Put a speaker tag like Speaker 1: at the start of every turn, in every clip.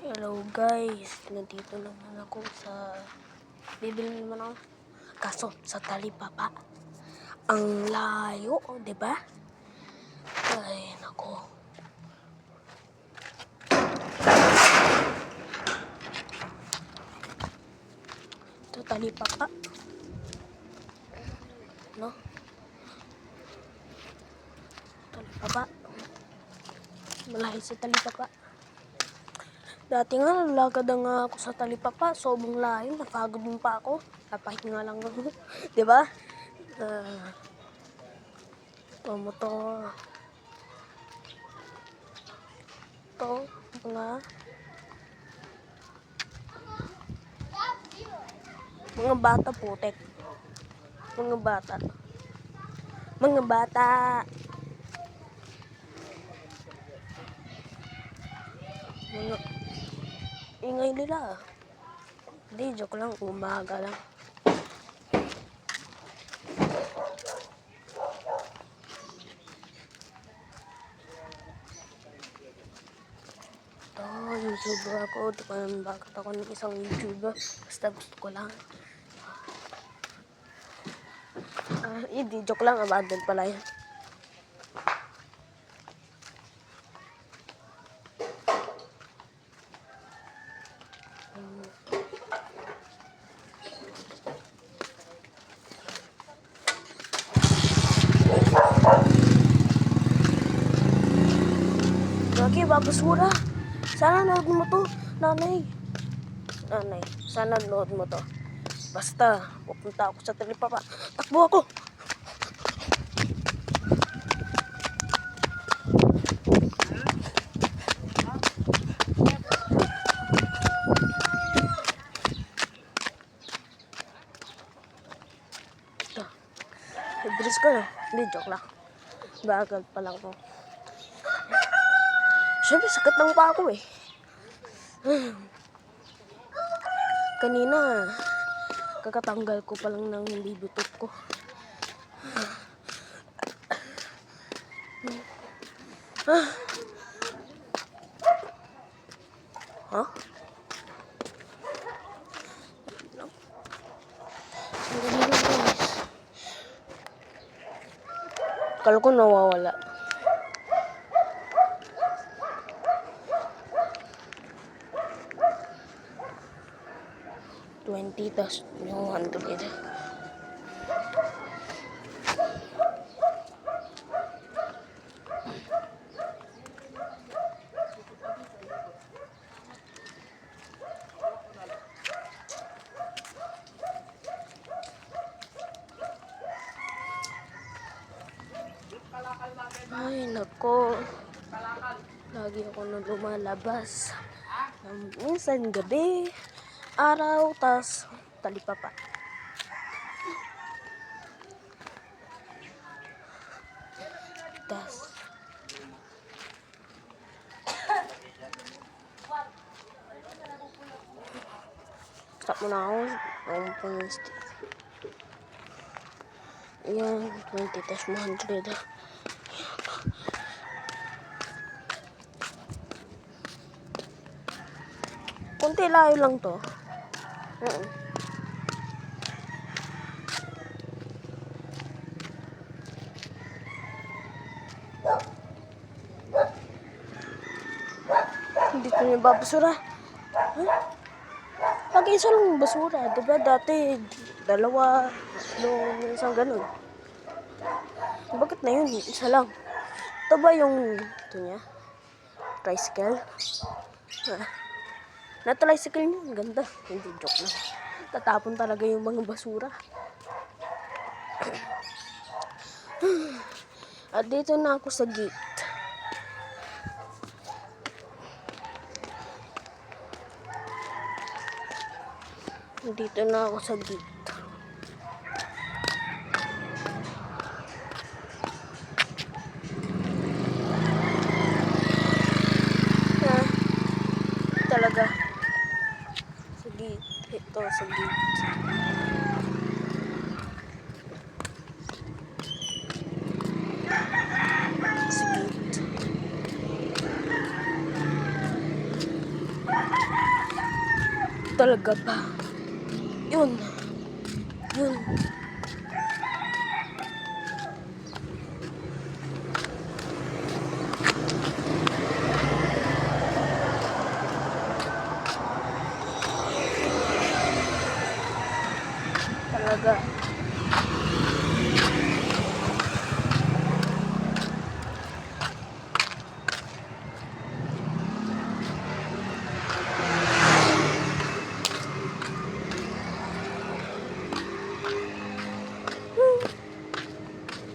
Speaker 1: Hello guys, nandito naman ako sa bibili naman ako kaso sa Talipapa. Ang layo, 'di ba? Ay nako. Sa Talipapa. No? Talipapa. Malayo sa Talipapa. Dati nga, nalakad na nga ako sa Talipapa. Sobrang layo. Napagod mo pa ako. Napahinga lang ako. Diba? Ito, motor. Ito, mga bata putek. Mga bata. Mga bata. Mga ingay nila. Hindi, joke lang. Umaga lang. Ito, YouTuber ako. Di ko naman bakit ako ng isang YouTuber. Basta gusto ko lang. Hindi, joke lang. Abandon pala yan. Lagi, babasura. Sana nood mo to, nanay. Nanay, sana nood mo to. Basta, pupunta ako sa Talipapa. Takbo ako. Ito. Ibris ko na. Hindi, joke lang. Bagal pa lang ko. Siyempre, sakit lang pa ako eh. Kanina, kakatanggal ko pa lang ng hindi butot ko. Ha? Kala ko nawawala. Tas yung 100. Ay nako. Lagi ako na lumalabas. Minsan gabi, araw, tas Talipapa. Tas stop muna ako. Ayan, 20 tas 100. Kunti layo lang to. Hindi ko niya babasura. Lagi isa lang basura. Diba dati, dalawa, isang ganun. Bakit na yun? Isa lang. Ito ba yung, ito niya? Tricycle? Na-tricycle niya. Ang ganda. Hindi, joke lang. Tatapon talaga yung mga basura. At dito na ako sa gate. Dito na ako sa gate. Talaga. Sa gate. Ito sa gate. Sa gate. talaga ba? Yun. Yun. Talaga.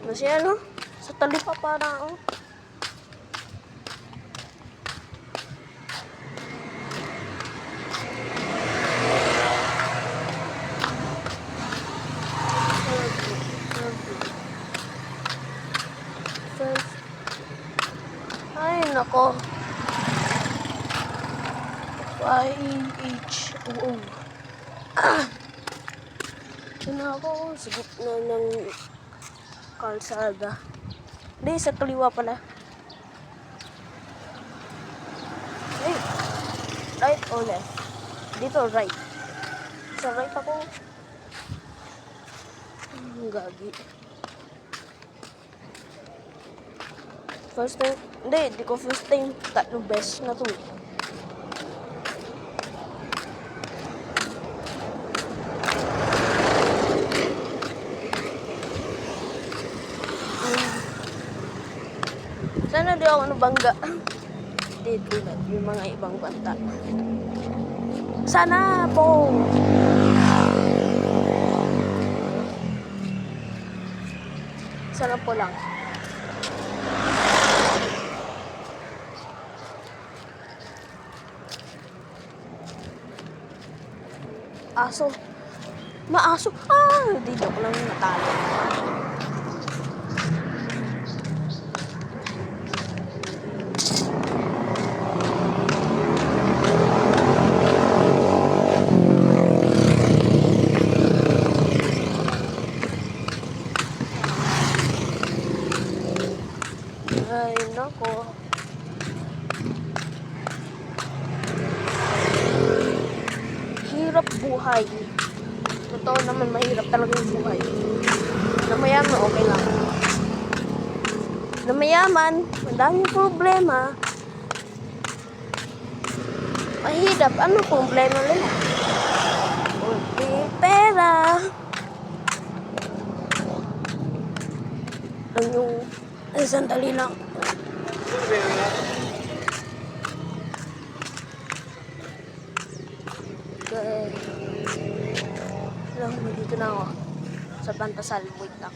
Speaker 1: Masaya, no? Sa talipa parang, oh. First. Ay, nako. Y-H-O-O. Yun na ako, sa gitna ng kalsada. Hindi, sa kaliwa pala. Ay, right or left? Dito, right. Sa right ako. Gagi. First time, hindi ko first time. Tatlong beses na to. Sana di ako nabangga. Dito na yung mga ibang banta. Sana po. Sana po lang. Aso. Maaso. Ah! Dito ko lang natalo. Ay, nako. Hirap buhay. Totoo naman, mahirap talaga yung buhay. Na mayaman, okay lang. Na mayaman, madaming problema. Mahirap, ano problema nila? Kunti pera. Ang yung, sandali lang. Okay. Lang, dito na ako. Sa Bantasal. Wait lang.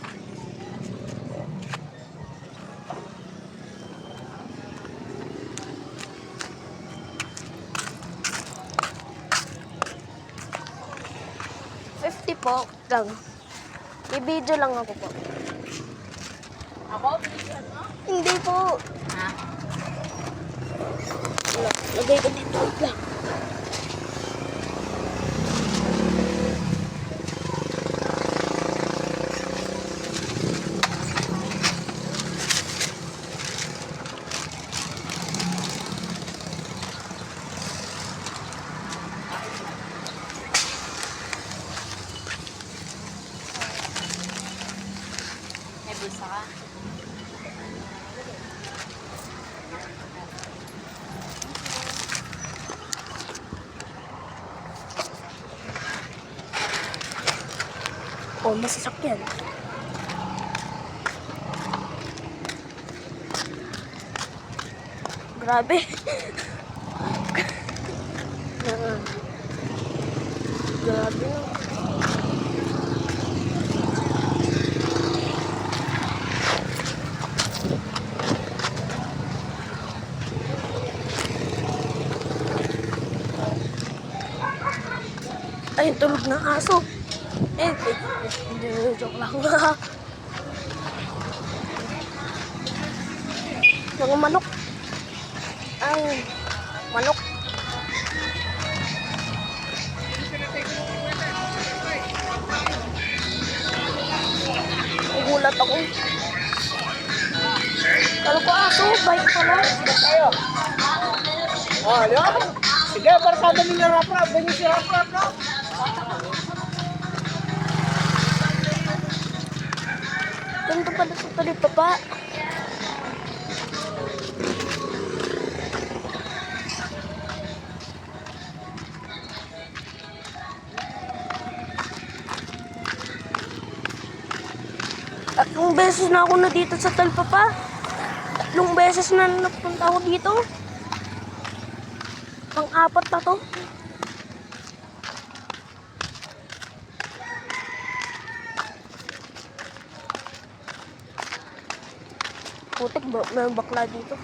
Speaker 1: $50 po. Lang. I-video lang ako po.
Speaker 2: Ako? Binigyan mo?
Speaker 1: Hindi po.
Speaker 2: Ha?
Speaker 1: Lagay ko dito. Wait lang.
Speaker 2: May bisa ka?
Speaker 1: Oh, masasakyan. Grabe. Grabe. Ay, tulog ng aso. Hindi, joke lang. Mga manok. Ay, manok. Nagulat ako. Kala ko aso, bike pala.
Speaker 2: Oh, di ba?
Speaker 3: Sige, barkada nila Rap-Rap. Ganyan si Rap-Rap, no?
Speaker 1: Ganito pala sa talipapa. Tatlong beses na ako na dito sa talipapa. Tatlong beses na napunta ako dito. Pang-apat na to. Putik ba? May bakla dito.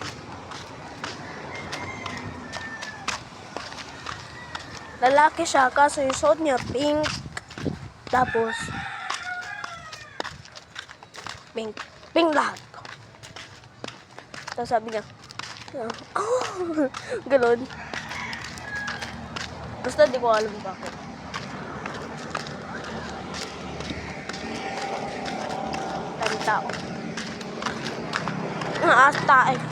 Speaker 1: Lalaki siya, kaso yung suot niya pink. Tapos, pink. Pink lahat. Tapos sabi niya, oh, galon. Basta di ko alam bakit. Daming tao. Ang asta eh.